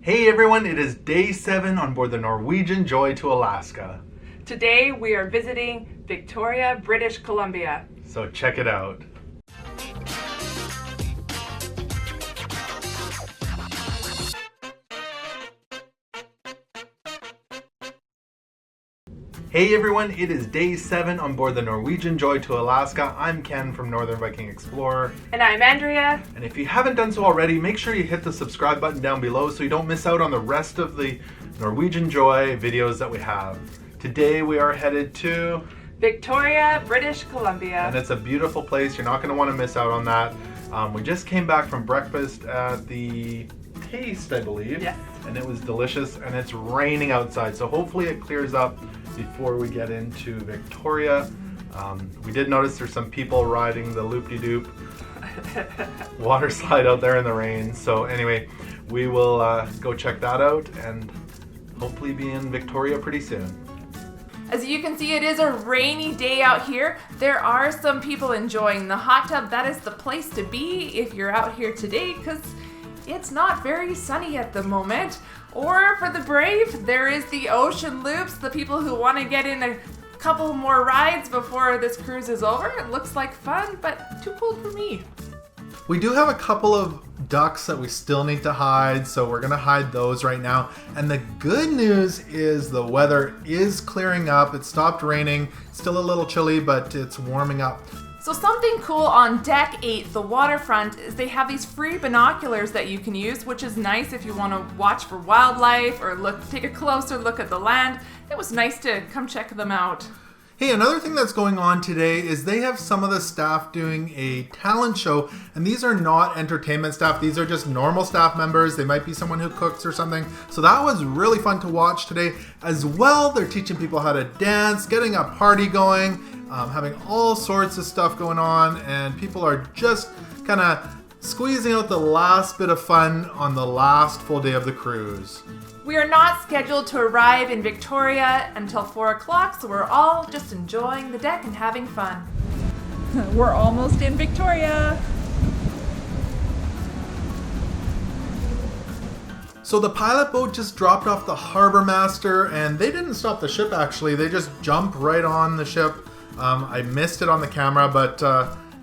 Hey everyone, it is day 7 on board the Norwegian Joy to Alaska. Today we are visiting Victoria, British Columbia. So check it out. Hey everyone, it is day 7 on board the Norwegian Joy to Alaska. I'm Ken from Northern Viking Explorer. And I'm Andrea. And if you haven't done so already, make sure you hit the subscribe button down below so you don't miss out on the rest of the Norwegian Joy videos that we have. Today we are headed to Victoria, British Columbia. And it's a beautiful place. You're not going to want to miss out on that. We just came back from breakfast at the Taste, I believe. Yes. And it was delicious, and it's raining outside, so hopefully it clears up before we get into Victoria. We did notice there's some people riding the loop-de-doop water slide out there in the rain. So anyway, we will go check that out and hopefully be in Victoria pretty soon. As you can see, it is a rainy day out here. There are some people enjoying the hot tub. That is the place to be if you're out here today, because it's not very sunny at the moment. Or for the brave, there is the ocean loops, the people who want to get in a couple more rides before this cruise is over. It looks like fun, but too cold for me. We do have a couple of ducks that we still need to hide, so we're gonna hide those right now. And the good news is the weather is clearing up. It stopped raining, still a little chilly, but it's warming up. So something cool on deck 8, the waterfront, is they have these free binoculars that you can use, which is nice if you want to watch for wildlife or take a closer look at the land. It was nice to come check them out. Hey, another thing that's going on today is they have some of the staff doing a talent show, and these are not entertainment staff. These are just normal staff members. They might be someone who cooks or something. So that was really fun to watch today. As well, they're teaching people how to dance, getting a party going, having all sorts of stuff going on, and people are just kind of squeezing out the last bit of fun on the last full day of the cruise. We are not scheduled to arrive in Victoria until 4 o'clock, so we're all just enjoying the deck and having fun. We're almost in Victoria. So the pilot boat just dropped off the harbor master, and they didn't stop the ship actually. They just jumped right on the ship. I missed it on the camera, but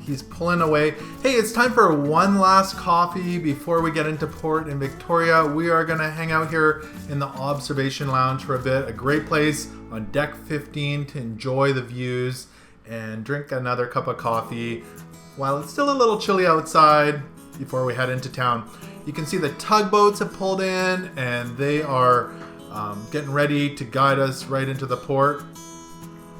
he's pulling away. Hey, it's time for one last coffee before we get into port in Victoria. We are gonna hang out here in the observation lounge for a bit. A great place on deck 15 to enjoy the views and drink another cup of coffee while it's still a little chilly outside before we head into town. You can see the tugboats have pulled in, and they are getting ready to guide us right into the port.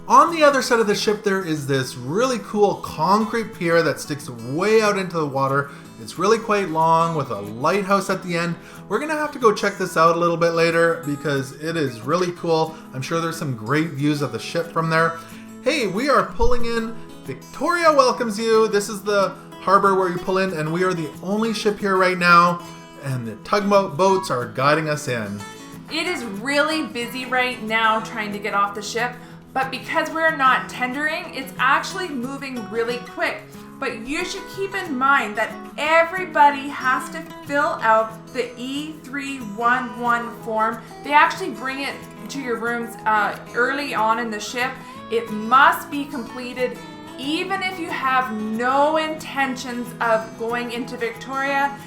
On the other side of the ship, there is this really cool concrete pier that sticks way out into the water. It's really quite long with a lighthouse at the end. We're gonna have to go check this out a little bit later because it is really cool. I'm sure there's some great views of the ship from there. Hey, we are pulling in. Victoria welcomes you. This is the harbor where you pull in, and we are the only ship here right now, and the tugboat boats are guiding us in. It is really busy right now trying to get off the ship. But because we're not tendering, it's actually moving really quick. But you should keep in mind that everybody has to fill out the E311 form. They actually bring it to your rooms early on in the ship. It must be completed even if you have no intentions of going into Victoria.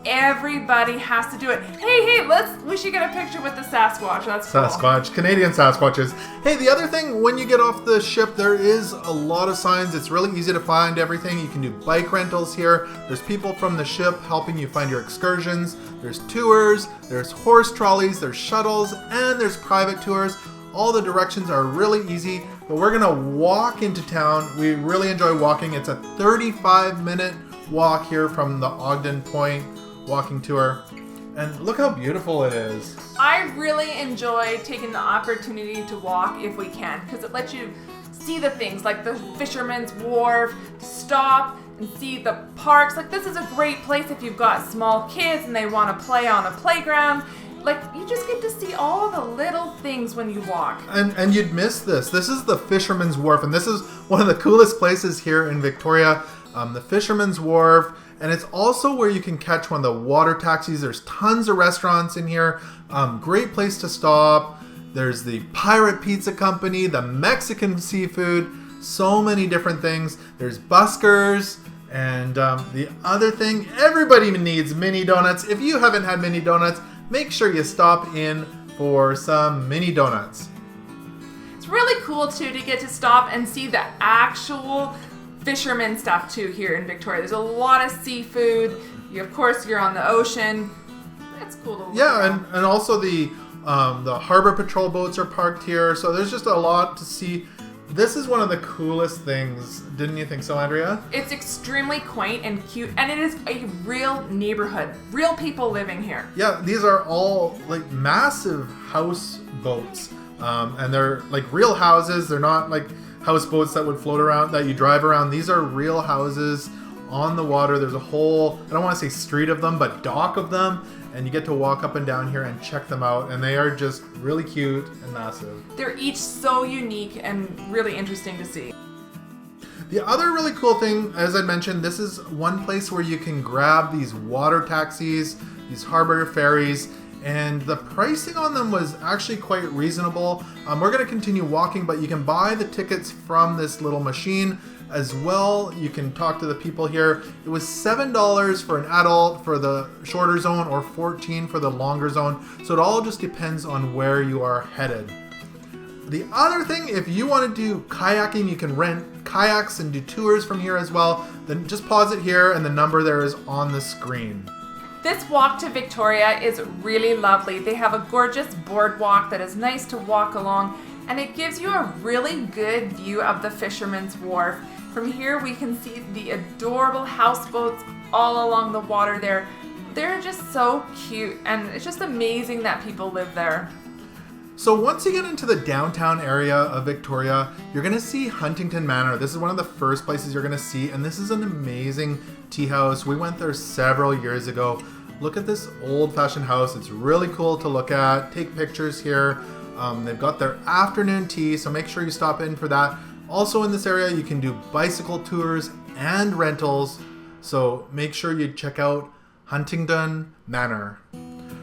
Everybody has to do it. Hey, we should get a picture with the Sasquatch. That's cool. Sasquatch, Canadian Sasquatches. Hey, the other thing, when you get off the ship, there is a lot of signs. It's really easy to find everything. You can do bike rentals here. There's people from the ship helping you find your excursions. There's tours, there's horse trolleys, there's shuttles, and there's private tours. All the directions are really easy, but we're gonna walk into town. We really enjoy walking. It's a 35-minute walk here from the Ogden Point walking tour, and look how beautiful it is. I really enjoy taking the opportunity to walk if we can, because it lets you see the things like the Fisherman's Wharf, stop and see the parks. Like, this is a great place if you've got small kids and they want to play on a playground. Like, you just get to see all the little things when you walk. And you'd miss this. This is the Fisherman's Wharf, and this is one of the coolest places here in Victoria. The Fisherman's Wharf, And it's also where you can catch one of the water taxis. There's tons of restaurants in here. Great place to stop. There's the Pirate Pizza Company, the Mexican seafood, so many different things. There's Buskers. And the other thing, everybody needs mini donuts. If you haven't had mini donuts, make sure you stop in for some mini donuts. It's really cool too to get to stop and see the actual fisherman stuff too here in Victoria. There's a lot of seafood. Of course, you're on the ocean. That's cool to look at. And also the harbor patrol boats are parked here. So there's just a lot to see. This is one of the coolest things, didn't you think so, Andrea? It's extremely quaint and cute, and it is a real neighborhood. Real people living here. Yeah, these are all like massive houseboats. And they're like real houses. They're not like houseboats that would float around, that you drive around. These are real houses on the water. There's a whole, I don't want to say street of them, but dock of them. And you get to walk up and down here and check them out. And they are just really cute and massive. They're each so unique and really interesting to see. The other really cool thing, as I mentioned, this is one place where you can grab these water taxis, these harbor ferries, and the pricing on them was actually quite reasonable. We're going to continue walking, but you can buy the tickets from this little machine as well. You can talk to the people here. It was $7 for an adult for the shorter zone or $14 for the longer zone. So it all just depends on where you are headed. The other thing, if you want to do kayaking, you can rent kayaks and do tours from here as well. Then just pause it here and the number there is on the screen. This walk to Victoria is really lovely. They have a gorgeous boardwalk that is nice to walk along, and it gives you a really good view of the Fisherman's Wharf. From here we can see the adorable houseboats all along the water there. They're just so cute, and it's just amazing that people live there. So once you get into the downtown area of Victoria, you're going to see Huntington Manor. This is one of the first places you're going to see, and this is an amazing tea house. We went there several years ago. Look at this old-fashioned house. It's really cool to look at. Take pictures here. They've got their afternoon tea, so make sure you stop in for that. Also in this area, you can do bicycle tours and rentals, so make sure you check out Huntingdon Manor.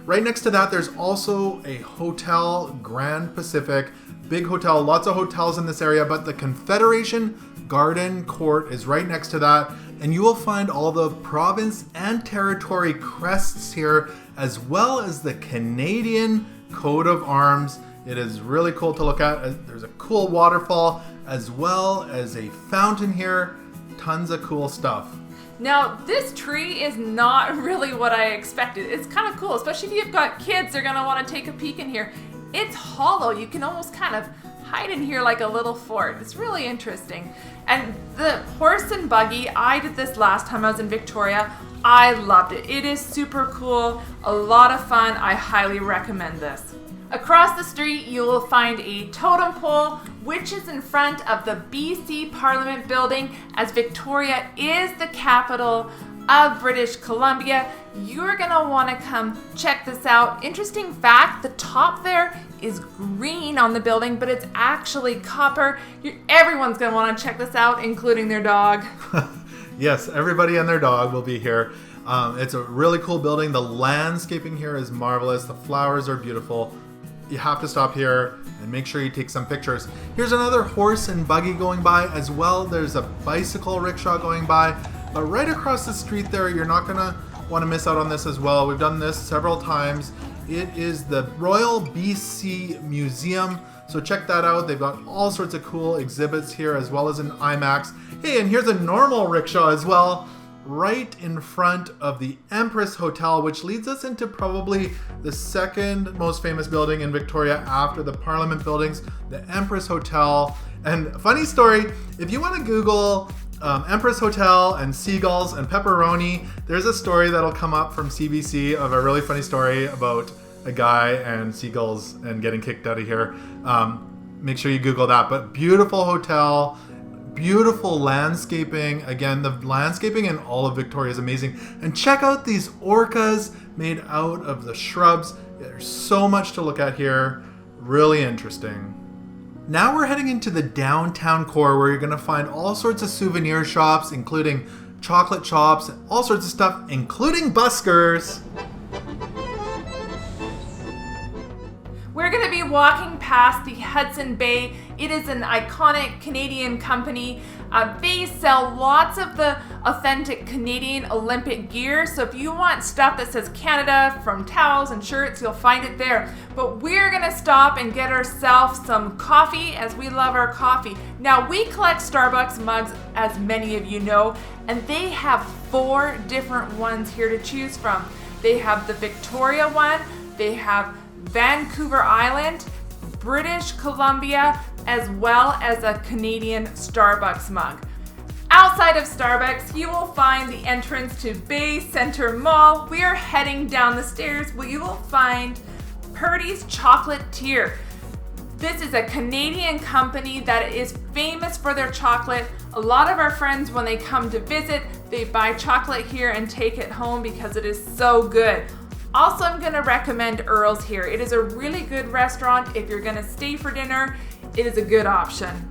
Right next to that, there's also a hotel, Grand Pacific. Big hotel, lots of hotels in this area, but the Confederation Garden Court is right next to that. And you will find all the province and territory crests here, as well as the Canadian coat of arms. It is really cool to look at. There's a cool waterfall, as well as a fountain here. Tons of cool stuff. Now, this tree is not really what I expected. It's kind of cool, especially if you've got kids, they're gonna wanna take a peek in here. It's hollow. You can almost kind of hide in here like a little fort. It's really interesting. And the horse and buggy, I did this last time I was in Victoria. I loved it. It is super cool, a lot of fun. I highly recommend this. Across the street, you will find a totem pole, which is in front of the BC Parliament building, as Victoria is the capital of British Columbia. You're gonna wanna come check this out. Interesting fact, the top there is green on the building, but it's actually copper. Everyone's gonna wanna check this out, including their dog. Yes, everybody and their dog will be here. It's a really cool building. The landscaping here is marvelous. The flowers are beautiful. You have to stop here and make sure you take some pictures. Here's another horse and buggy going by as well. There's a bicycle rickshaw going by. But right across the street there, you're not going to want to miss out on this as well. We've done this several times. It is the Royal BC Museum. So check that out. They've got all sorts of cool exhibits here, as well as an IMAX. Hey, and here's a normal rickshaw as well, right in front of the Empress Hotel, which leads us into probably the second most famous building in Victoria after the Parliament buildings, the Empress Hotel. And funny story, if you want to Google Empress Hotel and seagulls and pepperoni, there's a story that'll come up from CBC of a really funny story about a guy and seagulls and getting kicked out of here. Make sure you Google that. But beautiful hotel, beautiful landscaping. Again, the landscaping in all of Victoria is amazing. And check out these orcas made out of the shrubs. There's so much to look at here. Really interesting. Now we're heading into the downtown core, where you're going to find all sorts of souvenir shops, including chocolate shops, all sorts of stuff, including Buskers. We're going to be walking past the Hudson Bay. It is an iconic Canadian company. They sell lots of the authentic Canadian Olympic gear. So if you want stuff that says Canada, from towels and shirts, you'll find it there. But we're going to stop and get ourselves some coffee, as we love our coffee. Now, we collect Starbucks mugs, as many of you know, and they have 4 different ones here to choose from. They have the Victoria one, they have Vancouver Island, British Columbia, as well as a Canadian Starbucks mug. Outside of Starbucks, you will find the entrance to Bay Center Mall. We are heading down the stairs where you will find Purdys Chocolate Pier. This is a Canadian company that is famous for their chocolate. A lot of our friends, when they come to visit, they buy chocolate here and take it home because it is so good. Also, I'm going to recommend Earl's here. It is a really good restaurant. If you're going to stay for dinner, it is a good option.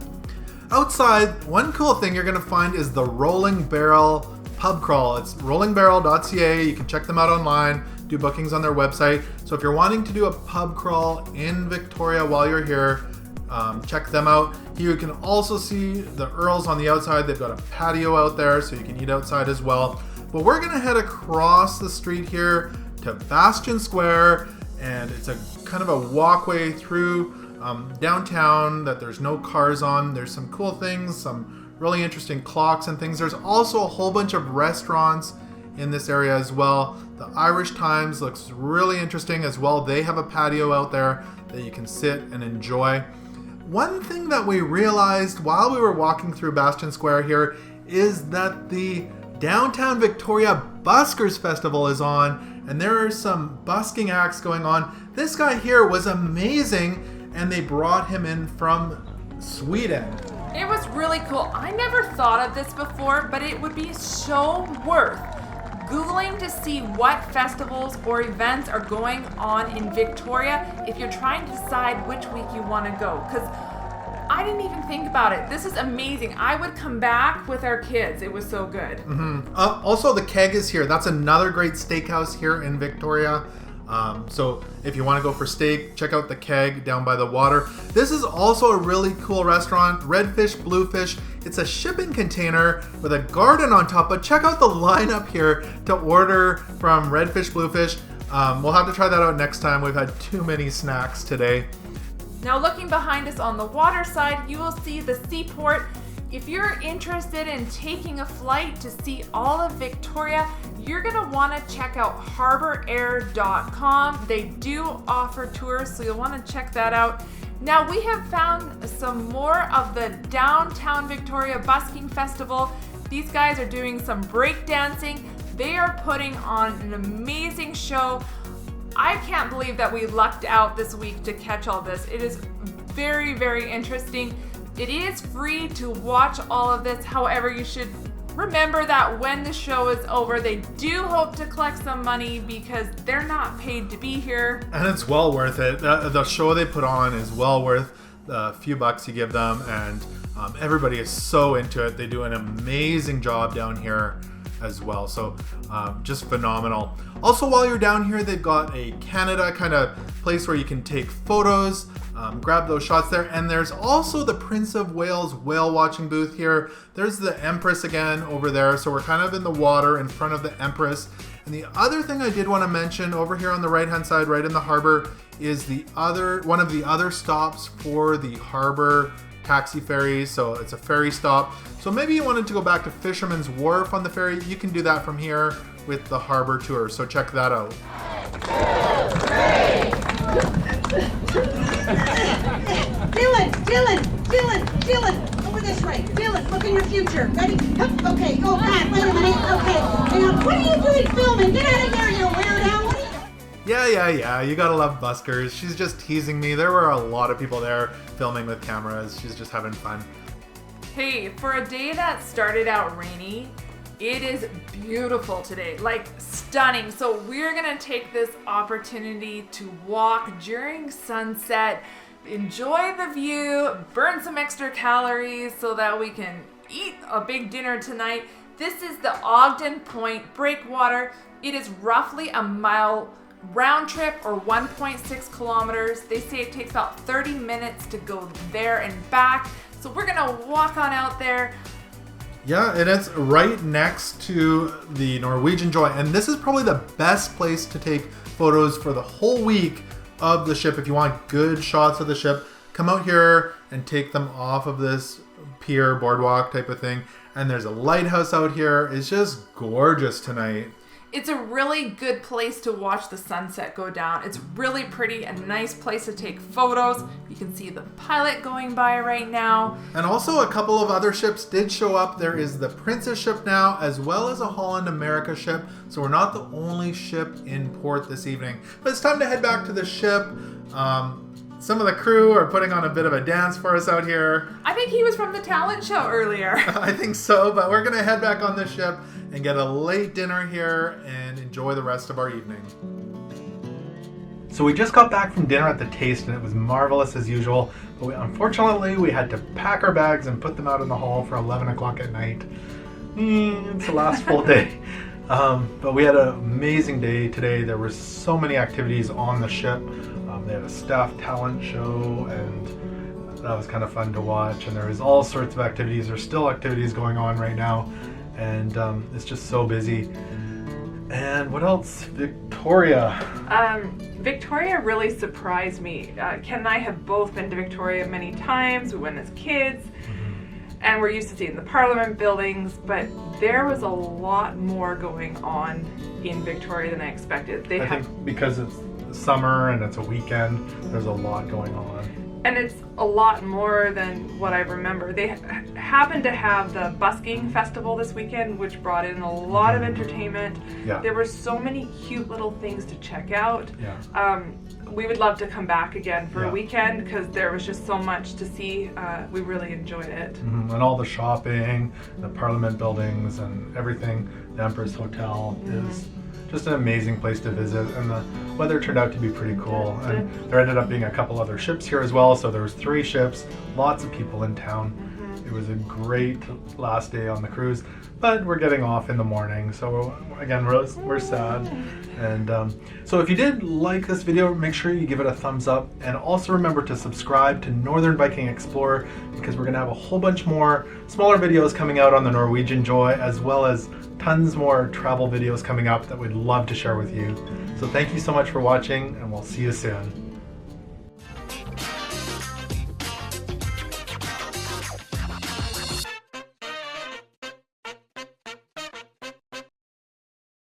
Outside, one cool thing you're going to find is the Rolling Barrel pub crawl. It's rollingbarrel.ca. You can check them out online, do bookings on their website. So if you're wanting to do a pub crawl in Victoria while you're here, check them out. You can also see the Earls on the outside. They've got a patio out there, so you can eat outside as well. But we're going to head across the street here to Bastion Square, and it's a kind of a walkway through downtown that there's no cars on. There's some cool things, some really interesting clocks and things. There's also a whole bunch of restaurants in this area as well. The Irish Times looks really interesting as well. They have a patio out there that you can sit and enjoy. One thing that we realized while we were walking through Bastion Square here is that the Downtown Victoria Buskers Festival is on, and there are some busking acts going on. This guy here was amazing, and they brought him in from Sweden. It was really cool. I never thought of this before, but it would be so worth Googling to see what festivals or events are going on in Victoria if you're trying to decide which week you want to go. Because I didn't even think about it. This is amazing. I would come back with our kids. It was so good. Also, the Keg is here. That's another great steakhouse here in Victoria. So if you want to go for steak, check out the Keg down by the water. This is also a really cool restaurant, Redfish Bluefish. It's a shipping container with a garden on top, but check out the lineup here to order from Redfish Bluefish. We'll have to try that out next time. We've had too many snacks today. Now, looking behind us on the water side, you will see the seaport. If you're interested in taking a flight to see all of Victoria, you're going to want to check out harbораir.com. They do offer tours, so you'll want to check that out. Now, we have found some more of the Downtown Victoria Busking Festival. These guys are doing some break dancing. They are putting on an amazing show. I can't believe that we lucked out this week to catch all this. It is very, very interesting. It is free to watch all of this. However, you should remember that when the show is over, they do hope to collect some money because they're not paid to be here. And it's well worth it. The show they put on is well worth the few bucks you give them, and everybody is so into it. They do an amazing job down here as well. So just phenomenal. Also, while you're down here, they've got a Canada kind of place where you can take photos, grab those shots there. And there's also the Prince of Wales whale watching booth here. There's the Empress again over there. So we're kind of in the water in front of the Empress. And the other thing I did want to mention over here on the right hand side, right in the harbor, is one of the other stops for the harbor taxi ferries. So it's a ferry stop. So maybe you wanted to go back to Fisherman's Wharf on the ferry. You can do that from here with the harbor tour. So check that out. Dylan, over this way. Dylan, look in your future. Ready? Okay, oh God, wait a minute. Okay, now what are you doing filming? Get out of here, you weirdo. What are you doing? Yeah. You gotta love Buskers. She's just teasing me. There were a lot of people there filming with cameras. She's just having fun. Hey, for a day that started out rainy, it is beautiful today, like stunning. So we're gonna take this opportunity to walk during sunset, enjoy the view, burn some extra calories so that we can eat a big dinner tonight. This is the Ogden Point Breakwater. It is roughly a mile round trip or 1.6 kilometers. They say it takes about 30 minutes to go there and back. So we're gonna walk on out there. Yeah, and it's right next to the Norwegian Joy. And this is probably the best place to take photos for the whole week of the ship. If you want good shots of the ship, come out here and take them off of this pier, boardwalk type of thing. And there's a lighthouse out here. It's just gorgeous tonight. It's a really good place to watch the sunset go down. It's really pretty, a nice place to take photos. You can see the pilot going by right now. And also a couple of other ships did show up. There is the Princess ship now, as well as a Holland America ship. So we're not the only ship in port this evening. But it's time to head back to the ship. Some of the crew are putting on a bit of a dance for us out here. I think he was from the talent show earlier. I think so, but we're going to head back on the ship and get a late dinner here and enjoy the rest of our evening. So we just got back from dinner at the Taste and it was marvelous as usual, but unfortunately we had to pack our bags and put them out in the hall for 11 o'clock at night. It's the last full day. But we had an amazing day today. There were so many activities on the ship. They had a staff talent show and that was kind of fun to watch, and there was all sorts of activities. There's still activities going on right now, and it's just so busy. And what else? Victoria. Victoria really surprised me. Ken and I have both been to Victoria many times. We went as kids, and we're used to seeing the Parliament buildings, but there was a lot more going on in Victoria than I expected. I think because it's summer and it's a weekend, there's a lot going on. And it's a lot more than what I remember. They happened to have the busking festival this weekend, which brought in a lot of entertainment. Yeah. There were so many cute little things to check out. Yeah. We would love to come back again for a weekend because there was just so much to see. We really enjoyed it. And all the shopping, the Parliament buildings and everything. The Empress Hotel is just an amazing place to visit, and the weather turned out to be pretty cool. And there ended up being a couple other ships here as well, so there was 3 ships, lots of people in town. It was a great last day on the cruise, but we're getting off in the morning, so again we're sad. And so if you did like this video, make sure you give it a thumbs up, and also remember to subscribe to Northern Viking Explorer, because we're going to have a whole bunch more smaller videos coming out on the Norwegian Joy, as well as tons more travel videos coming up that we'd love to share with you. So thank you so much for watching, and we'll see you soon.